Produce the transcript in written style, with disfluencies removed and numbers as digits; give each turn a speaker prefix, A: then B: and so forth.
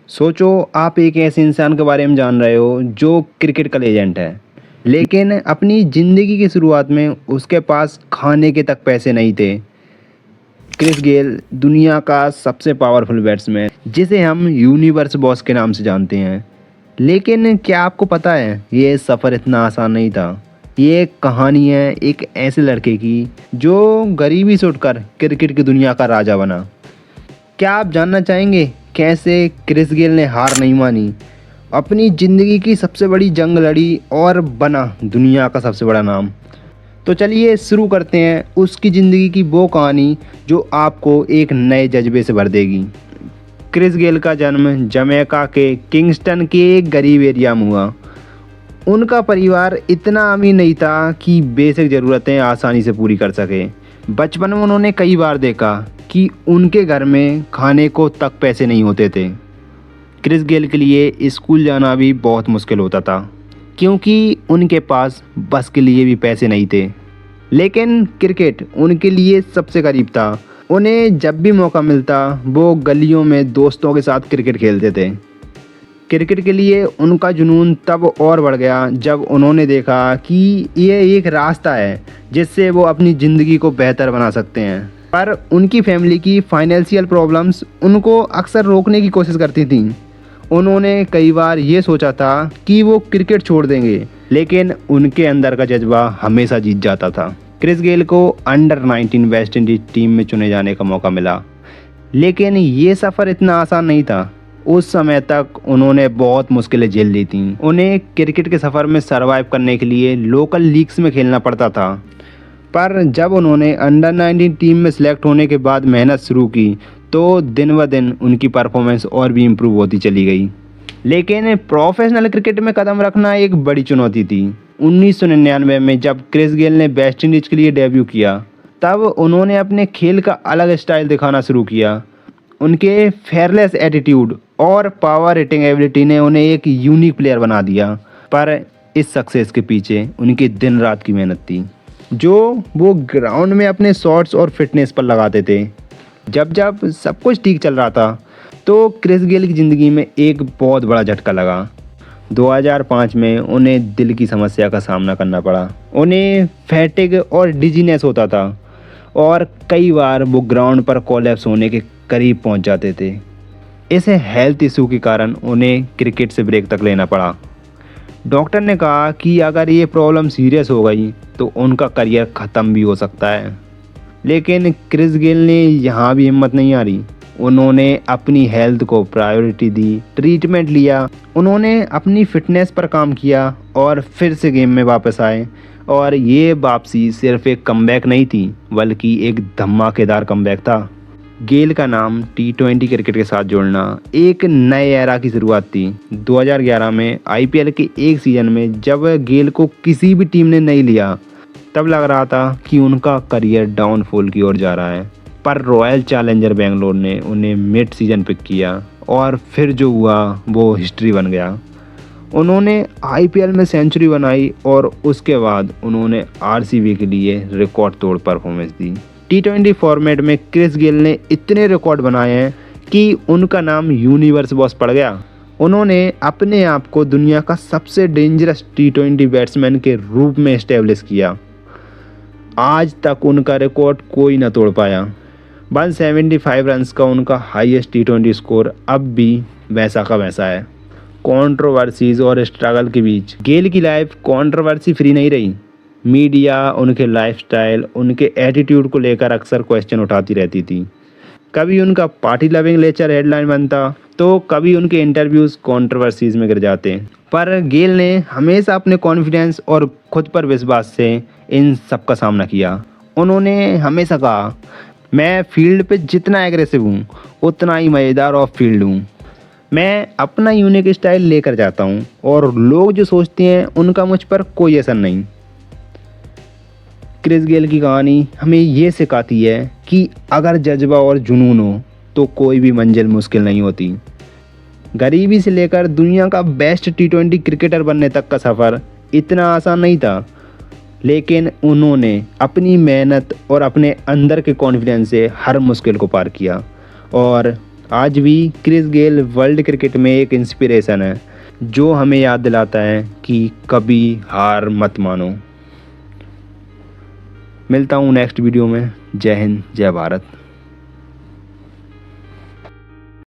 A: सोचो आप एक ऐसे इंसान के बारे में जान रहे हो जो क्रिकेट का लेजेंड है, लेकिन अपनी ज़िंदगी की शुरुआत में उसके पास खाने के तक पैसे नहीं थे। क्रिस गेल दुनिया का सबसे पावरफुल बैट्समैन जिसे हम यूनिवर्स बॉस के नाम से जानते हैं। लेकिन क्या आपको पता है ये सफ़र इतना आसान नहीं था। ये एक कहानी है एक ऐसे लड़के की जो गरीबी से उठकर क्रिकेट की दुनिया का राजा बना। क्या आप जानना चाहेंगे कैसे क्रिस गेल ने हार नहीं मानी, अपनी ज़िंदगी की सबसे बड़ी जंग लड़ी और बना दुनिया का सबसे बड़ा नाम? तो चलिए शुरू करते हैं उसकी ज़िंदगी की वो कहानी जो आपको एक नए जज्बे से भर देगी। क्रिस गेल का जन्म जमैका के किंगस्टन के एक गरीब एरिया में हुआ। उनका परिवार इतना अमीर नहीं था कि बेसिक ज़रूरतें आसानी से पूरी कर सके। बचपन में उन्होंने कई बार देखा कि उनके घर में खाने को तक पैसे नहीं होते थे। क्रिस गेल के लिए स्कूल जाना भी बहुत मुश्किल होता था क्योंकि उनके पास बस के लिए भी पैसे नहीं थे। लेकिन क्रिकेट उनके लिए सबसे करीब था। उन्हें जब भी मौका मिलता वो गलियों में दोस्तों के साथ क्रिकेट खेलते थे। क्रिकेट के लिए उनका जुनून तब और बढ़ गया जब उन्होंने देखा कि ये एक रास्ता है जिससे वो अपनी ज़िंदगी को बेहतर बना सकते हैं। पर उनकी फैमिली की फाइनेंशियल प्रॉब्लम्स उनको अक्सर रोकने की कोशिश करती थी। उन्होंने कई बार ये सोचा था कि वो क्रिकेट छोड़ देंगे, लेकिन उनके अंदर का जज्बा हमेशा जीत जाता था। क्रिस गेल को अंडर 19 वेस्ट इंडीज टीम में चुने जाने का मौका मिला, लेकिन ये सफ़र इतना आसान नहीं था। उस समय तक उन्होंने बहुत मुश्किलें झेल ली थीं। उन्हें क्रिकेट के सफ़र में सरवाइव करने के लिए लोकल लीग्स में खेलना पड़ता था। पर जब उन्होंने अंडर 19 टीम में सिलेक्ट होने के बाद मेहनत शुरू की तो दिन ब दिन उनकी परफॉर्मेंस और भी इम्प्रूव होती चली गई। लेकिन प्रोफेशनल क्रिकेट में कदम रखना एक बड़ी चुनौती थी। 1999 में जब क्रिस गेल ने वेस्ट इंडीज़ के लिए डेब्यू किया, तब उन्होंने अपने खेल का अलग स्टाइल दिखाना शुरू किया। उनके फेयरलेस एटीट्यूड और पावर हिटिंग एबिलिटी ने उन्हें एक यूनिक प्लेयर बना दिया। पर इस सक्सेस के पीछे उनकी दिन रात की मेहनत थी, जो वो ग्राउंड में अपने शॉट्स और फिटनेस पर लगाते थे। जब जब सब कुछ ठीक चल रहा था तो क्रिस गेल की ज़िंदगी में एक बहुत बड़ा झटका लगा। 2005 में उन्हें दिल की समस्या का सामना करना पड़ा। उन्हें फैटिग और डिजीनेस होता था और कई बार वो ग्राउंड पर कोलैप्स होने के करीब पहुंच जाते थे। इस हेल्थ इशू के कारण उन्हें क्रिकेट से ब्रेक तक लेना पड़ा। डॉक्टर ने कहा कि अगर ये प्रॉब्लम सीरियस हो गई तो उनका करियर ख़त्म भी हो सकता है। लेकिन क्रिस गेल ने यहाँ भी हिम्मत नहीं हारी। उन्होंने अपनी हेल्थ को प्रायोरिटी दी, ट्रीटमेंट लिया, उन्होंने अपनी फिटनेस पर काम किया और फिर से गेम में वापस आए। और ये वापसी सिर्फ एक कमबैक नहीं थी, बल्कि एक धमाकेदार कमबैक था। गेल का नाम T20 क्रिकेट के साथ जोड़ना एक नए एरा की शुरुआत थी। 2011 में IPL के एक सीज़न में जब गेल को किसी भी टीम ने नहीं लिया, तब लग रहा था कि उनका करियर डाउनफॉल की ओर जा रहा है। पर रॉयल चैलेंजर बेंगलोर ने उन्हें मिड सीजन पिक किया और फिर जो हुआ वो हिस्ट्री बन गया। उन्होंने IPL में सेंचुरी बनाई और उसके बाद उन्होंने RCB के लिए रिकॉर्ड तोड़ परफॉर्मेंस दी। T20 फॉर्मेट में क्रिस गेल ने इतने रिकॉर्ड बनाए हैं कि उनका नाम यूनिवर्स बॉस पड़ गया। उन्होंने अपने आप को दुनिया का सबसे डेंजरस T20 बैट्समैन के रूप में इस्टेब्लिश किया। आज तक उनका रिकॉर्ड कोई ना तोड़ पाया। 175 रन्स का उनका हाईएस्ट T20 स्कोर अब भी वैसा का वैसा है। कंट्रोवर्सीज और स्ट्रगल के बीच गेल की लाइफ कंट्रोवर्सी फ्री नहीं रही। मीडिया उनके लाइफस्टाइल, उनके एटीट्यूड को लेकर अक्सर क्वेश्चन उठाती रहती थी। कभी उनका पार्टी लविंग लेक्चर हेडलाइन बनता तो कभी उनके इंटरव्यूज़ कंट्रोवर्सीज में गिर जाते। पर गेल ने हमेशा अपने कॉन्फिडेंस और खुद पर विश्वास से इन सब का सामना किया। उन्होंने हमेशा कहा, मैं फील्ड पे जितना एग्रेसिव हूँ उतना ही मज़ेदार ऑफ फील्ड हूँ। मैं अपना यूनिक स्टाइल लेकर जाता हूँ और लोग जो सोचते हैं उनका मुझ पर कोई असर नहीं। क्रिस गेल की कहानी हमें ये सिखाती है कि अगर जज्बा और जुनून हो तो कोई भी मंजिल मुश्किल नहीं होती। गरीबी से लेकर दुनिया का बेस्ट T20 क्रिकेटर बनने तक का सफ़र इतना आसान नहीं था, लेकिन उन्होंने अपनी मेहनत और अपने अंदर के कॉन्फिडेंस से हर मुश्किल को पार किया और आज भी क्रिस गेल वर्ल्ड क्रिकेट में एक इंस्पिरेशन है जो हमें याद दिलाता है कि कभी हार मत मानो। मिलता हूँ नेक्स्ट वीडियो में। जय हिंद, जय भारत।